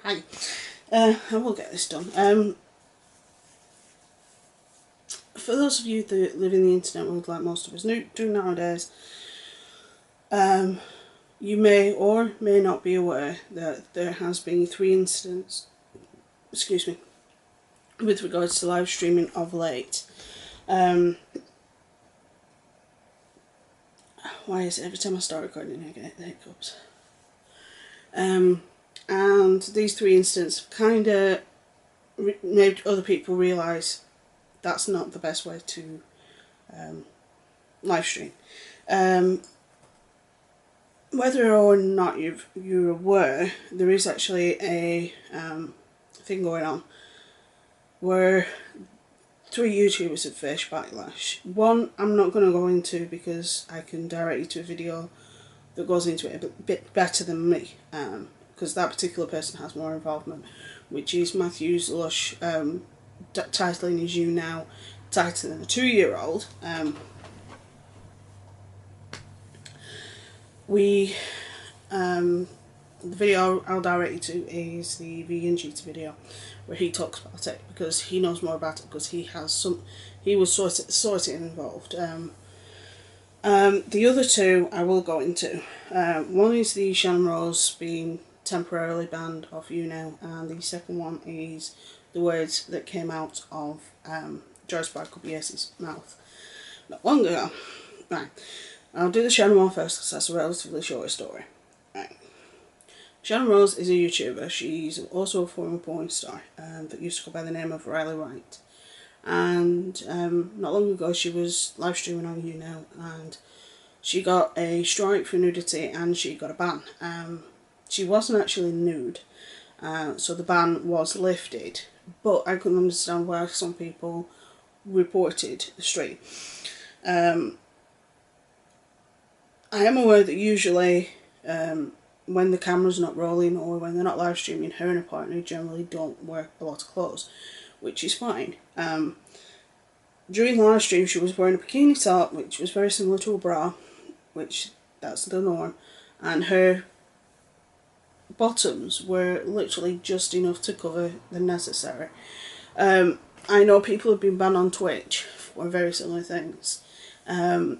Hi. I will get this done. For those of you that live in the internet world like most of us do nowadays, you may or may not be aware that there has been 3 incidents, excuse me, with regards to live streaming of late. Why is it every time I start recording I get the hiccups? And these 3 incidents have kind of made other people realise that's not the best way to live stream. Whether or not you're aware, there is actually a thing going on where 3 YouTubers have faced backlash. One I'm not going to go into because I can direct you to a video that goes into it a bit better than me, because that particular person has more involvement, which is Matthew's Lush titling his You Now tighter than a 2-year-old. The video I'll direct you to is the vegan cheater video, where he talks about it because he knows more about it, because he was sort of involved. The other 2 I will go into. One is the Channon Rose being temporarily banned off You Now, and the second one is the words that came out of Joyce Barker-Bierce's mouth not long ago. Right, I'll do the Channon one first because that's a relatively short story. Right. Channon Rose is a YouTuber. She's also a former porn star that used to go by the name of Riley Wright. And not long ago she was live streaming on You Now, and she got a strike for nudity and she got a ban. She wasn't actually nude, so the ban was lifted, but I couldn't understand why some people reported the stream. I am aware that usually when the camera's not rolling or when they're not live streaming, her and her partner generally don't wear a lot of clothes, which is fine. During the live stream she was wearing a bikini top, which was very similar to a bra, which that's the norm, and her bottoms were literally just enough to cover the necessary. I know people have been banned on Twitch for very similar things, and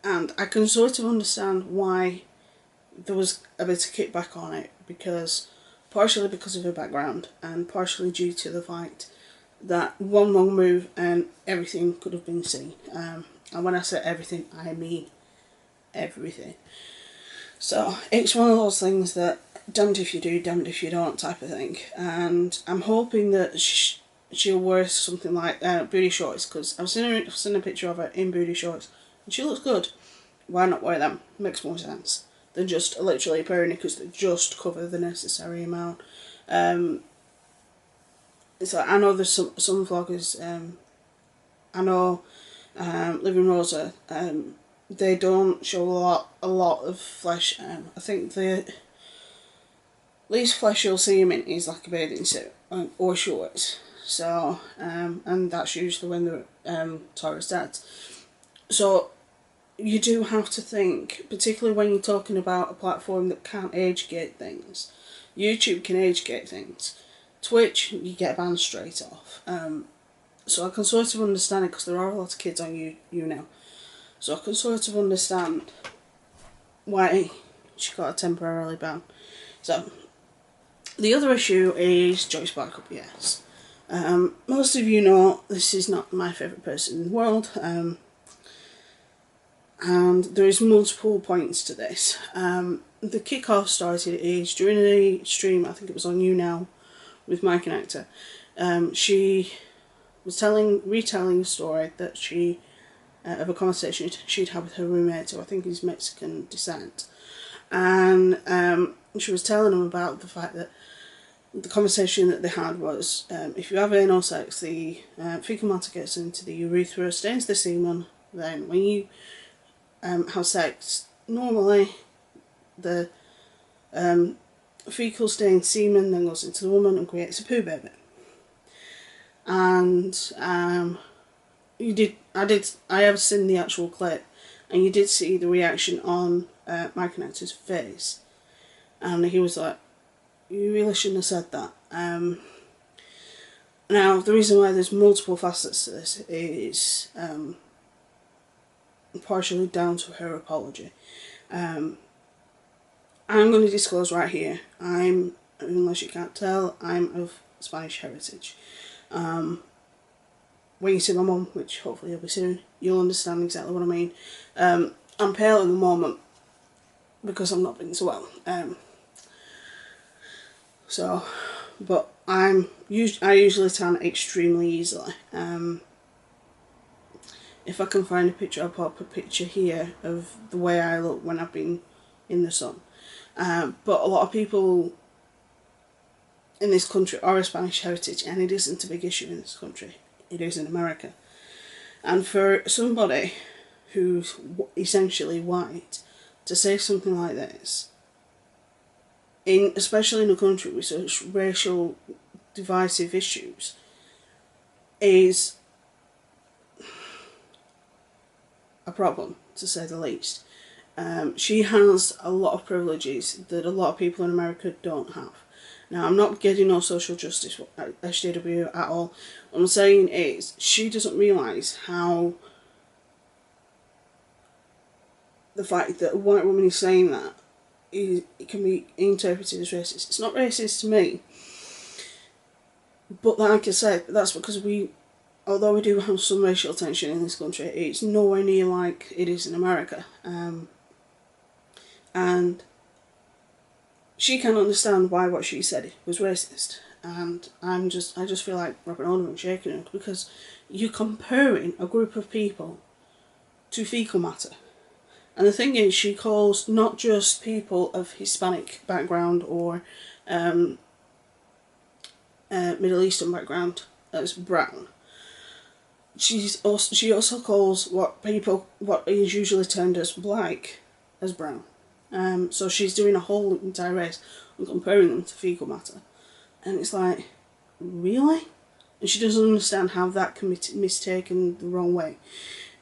I can sort of understand why there was a bit of kickback on it, because partially because of her background and partially due to the fact that one wrong move and everything could have been seen. And when I say everything, I mean everything. So it's one of those things that damned if you do, damned if you don't type of thing. And I'm hoping that she'll wear something like booty shorts, because I've seen a picture of her in booty shorts and she looks good. Why not wear them? Makes more sense than just literally a pair of knickers that just cover the necessary amount. So I know there's some vloggers, I know Living Rosa, they don't show a lot of flesh. I think the least flesh you'll see them in is like a bathing suit or shorts. So and that's usually when they're Taurus dads. So you do have to think, particularly when you're talking about a platform that can't age gate things. YouTube can age gate things. Twitch, you get banned straight off. So I can sort of understand it, because there are a lot of kids on You Now. So I can sort of understand why she got a temporarily ban. So the other issue is Joyce Barker-Bierce. Most of you know this is not my favourite person in the world. And there is multiple points to this. The kick-off started is during a stream, I think it was on You Now, with Mike and Actor. She was retelling a story that she of a conversation she'd had with her roommate, who I think is Mexican descent, and she was telling him about the fact that the conversation that they had was, if you have anal sex, the fecal matter gets into the urethra, stains the semen, then when you have sex, normally the fecal stained semen then goes into the woman and creates a poo baby. And I have seen the actual clip, and you did see the reaction on Mike and Actor's face, and he was like, you really shouldn't have said that. Now, the reason why there's multiple facets to this is partially down to her apology. I'm going to disclose right here, unless you can't tell, I'm of Spanish heritage. When you see my mum, which hopefully you'll be soon, you'll understand exactly what I mean. I'm pale at the moment because I'm not feeling so well. But I usually tan extremely easily. If I can find a picture, I'll pop a picture here of the way I look when I've been in the sun. But a lot of people in this country are of Spanish heritage, and it isn't a big issue in this country. It is in America. And for somebody who's essentially white to say something like this, especially in a country with such racial divisive issues, is a problem, to say the least. She has a lot of privileges that a lot of people in America don't have. Now, I'm not getting no social justice SJW at all. What I'm saying is, she doesn't realise how the fact that a white woman is saying that it can be interpreted as racist. It's not racist to me, but like I said, that's because although we do have some racial tension in this country, it's nowhere near like it is in America. And she can understand why what she said was racist. And I just feel like rubbing on her and shaking her, because you're comparing a group of people to fecal matter. And the thing is, she calls not just people of Hispanic background or Middle Eastern background as brown. She also calls what is usually termed as black as brown. So she's doing a whole entire race and comparing them to fecal matter. And it's like, really? And she doesn't understand how that can be mistaken the wrong way.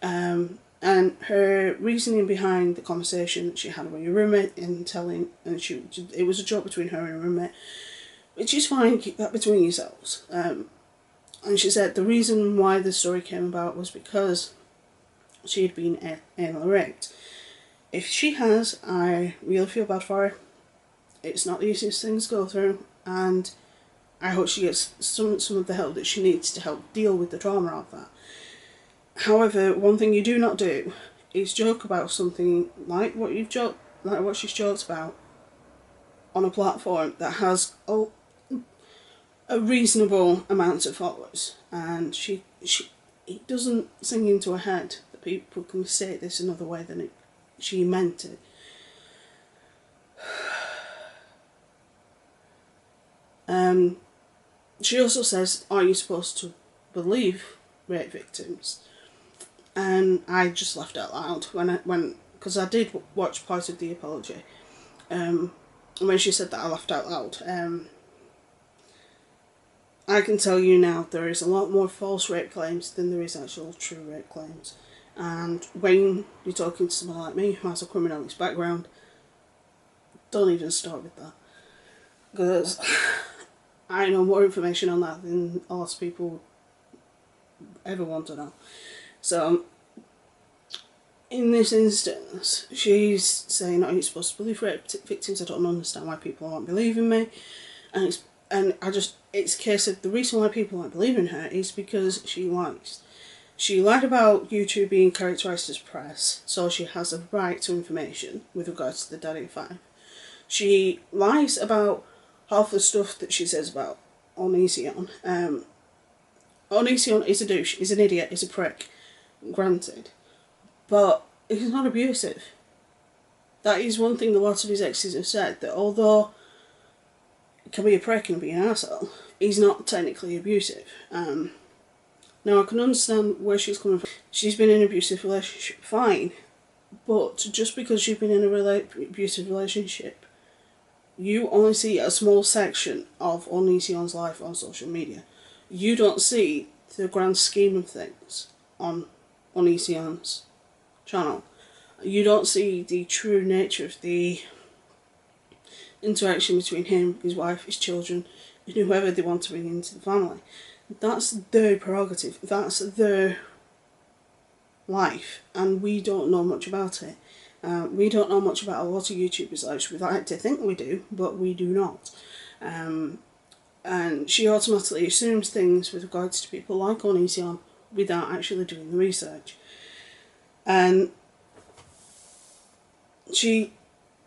And her reasoning behind the conversation that she had with her roommate it was a joke between her and her roommate, which is fine, keep that between yourselves. And she said the reason why the story came about was because she had been anal raped. If she has, I really feel bad for her. It's not the easiest thing to go through, and I hope she gets some of the help that she needs to help deal with the trauma of that. However, one thing you do not do is joke about something like what she's joked about on a platform that has a reasonable amount of followers, and it doesn't sink into her head that people can say this another way than she meant it. She also says, are you supposed to believe rape victims? And I just laughed out loud because I did watch part of the apology. And when she said that, I laughed out loud. I can tell you now, there is a lot more false rape claims than there is actual true rape claims. And when you're talking to someone like me who has a criminalist background, don't even start with that. Because I know more information on that than a lot of people ever want to know. So, in this instance, she's saying, are you supposed to believe rape victims? I don't understand why people aren't believing me. It's a case of the reason why people aren't believing her is because she lies. She lied about YouTube being characterised as press, so she has a right to information with regards to the Daddy 5. She lies about half the stuff that she says about Onision. Onision is a douche, is an idiot, is a prick, granted. But he's not abusive. That is one thing a lot of his exes have said, that although he can be a prick and be an arsehole, he's not technically abusive. Now, I can understand where she's coming from. She's been in an abusive relationship, fine. But just because you've been in an abusive relationship, you only see a small section of Onision's life on social media. You don't see the grand scheme of things on Onision's channel. You don't see the true nature of the interaction between him, his wife, his children, and whoever they want to bring into the family. That's their prerogative. That's their life, and we don't know much about it. We don't know much about a lot of YouTubers' lives. We like to think we do, but we do not. And she automatically assumes things with regards to people like Onision without actually doing the research. And she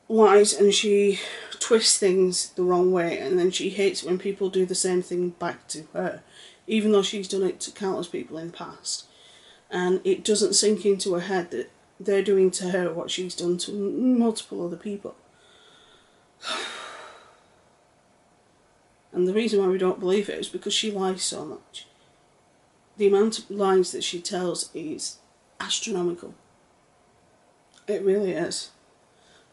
lies and she twists things the wrong way, and then she hates when people do the same thing back to her, even though she's done it to countless people in the past. And it doesn't sink into her head that they're doing to her what she's done to multiple other people. And the reason why we don't believe it is because she lies so much. The amount of lies that she tells is astronomical. It really is.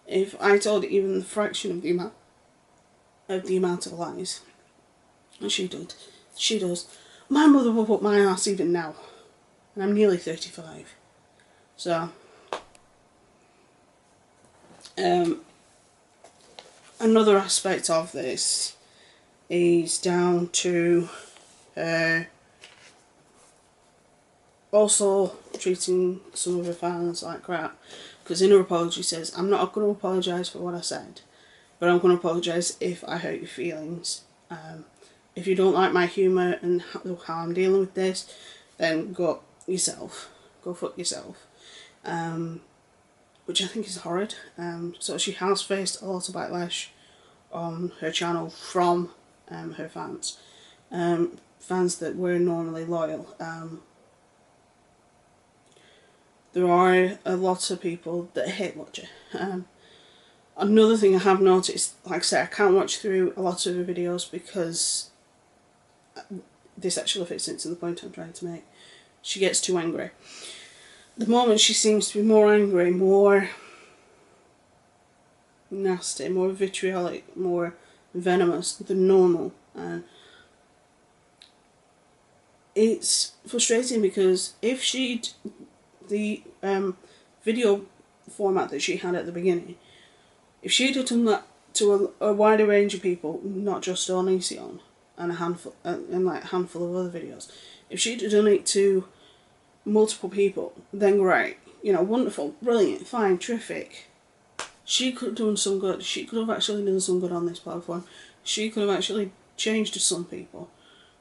If I told even the fraction of the amount of lies, and she does, my mother will whip my ass even now, and I'm nearly 35. So, another aspect of this is down to her also treating some of her fans like crap, because in her apology says, I'm not going to apologise for what I said, but I'm going to apologise if I hurt your feelings. If you don't like my humour and how I'm dealing with this, then go yourself. Go fuck yourself. Which I think is horrid. So she has faced a lot of backlash on her channel from her fans. Fans that were normally loyal. There are a lot of people that hate watch her. Another thing I have noticed, like I said, I can't watch through a lot of her videos because this actually fits into the point I'm trying to make. She gets too angry. The moment she seems to be more angry, more nasty, more vitriolic, more venomous than normal. It's frustrating because if she'd the video format that she had at the beginning, if she'd have done that to a wider range of people, not just Onision and like a handful of other videos, if she'd have done it to multiple people, then great, you know, wonderful, brilliant, fine, terrific. She could have done some good. She could have actually done some good on this platform. She could have actually changed to some people,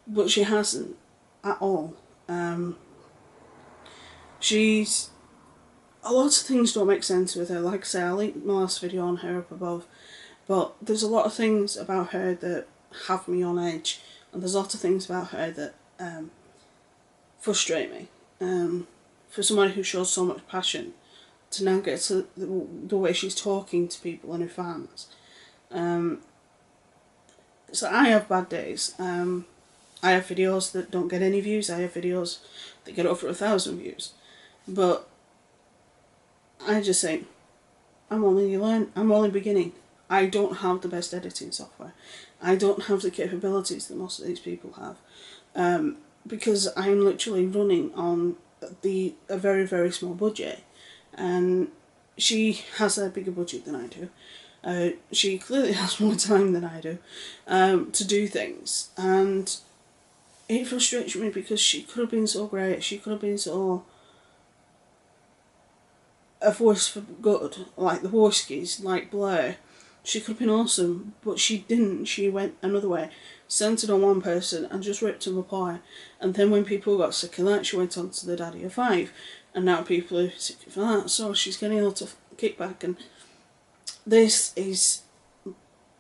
but she hasn't at all. A lot of things don't make sense with her. Like I say, I'll link my last video on her up above, but there's a lot of things about her that have me on edge, and there's a lot of things about her that frustrate me. For somebody who shows so much passion, to now get to the way she's talking to people and her fans. So I have bad days. I have videos that don't get any views. I have videos that get over 1,000 views. But I just think, I'm only beginning. I don't have the best editing software. I don't have the capabilities that most of these people have. Because I'm literally running on a very, very small budget. And she has a bigger budget than I do. She clearly has more time than I do to do things. And it frustrates me because she could have been so great. She could have been so a force for good, like the Warskis, like Blair. She could have been awesome, but she didn't. She went another way, centred on one person and just ripped them apart. And then when people got sick of that, she went on to the Daddy of Five, and now people are sick of that, so she's getting a lot of kickback. And this is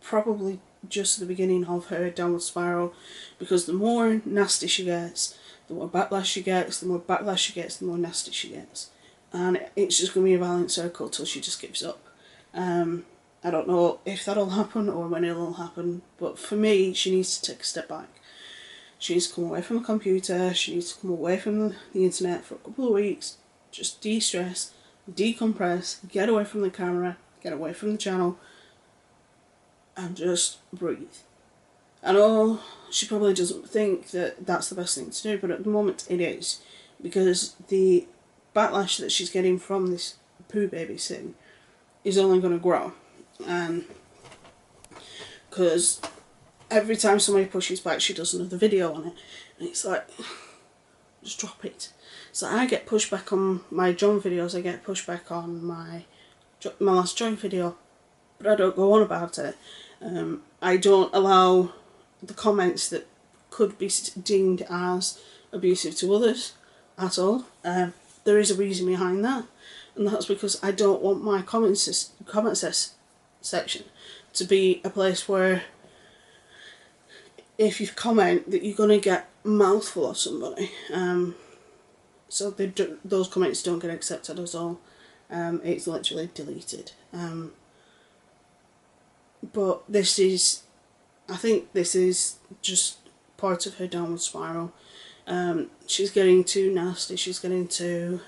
probably just the beginning of her downward spiral, because the more nasty she gets, the more backlash she gets, the more backlash she gets, the more nasty she gets. And it's just going to be a violent circle till she just gives up. I don't know if that'll happen or when it'll happen, but for me, she needs to take a step back. She needs to come away from a computer, she needs to come away from the internet for a couple of weeks, just de-stress, decompress, get away from the camera, get away from the channel, and just breathe. I know she probably doesn't think that that's the best thing to do, but at the moment it is, because the backlash that she's getting from this poo baby thing is only going to grow. And because every time somebody pushes back, she does another video on it, and it's like, just drop it. So I get pushback on my John videos, I get pushback on my last Joy video, but I don't go on about it. I don't allow the comments that could be deemed as abusive to others at all. There is a reason behind that, and that's because I don't want my comment section to be a place where if you comment that you're going to get a mouthful of somebody. So those comments don't get accepted at all. It's literally deleted. But this is, I think this is just part of her downward spiral. She's getting too nasty, she's getting too,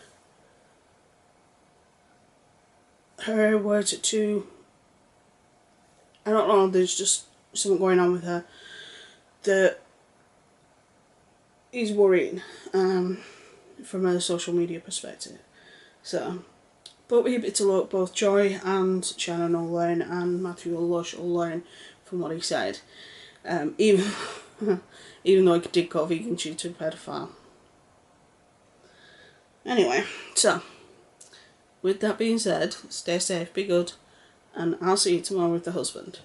her words are too, I don't know, there's just something going on with her that is worrying from a social media perspective. So, but we have it to look, both Joy and Channon will learn, and Matthew Lush will learn from what he said. Even though he did call vegan tutor a pedophile. Anyway, so, with that being said, stay safe, be good, and I'll see you tomorrow with the husband.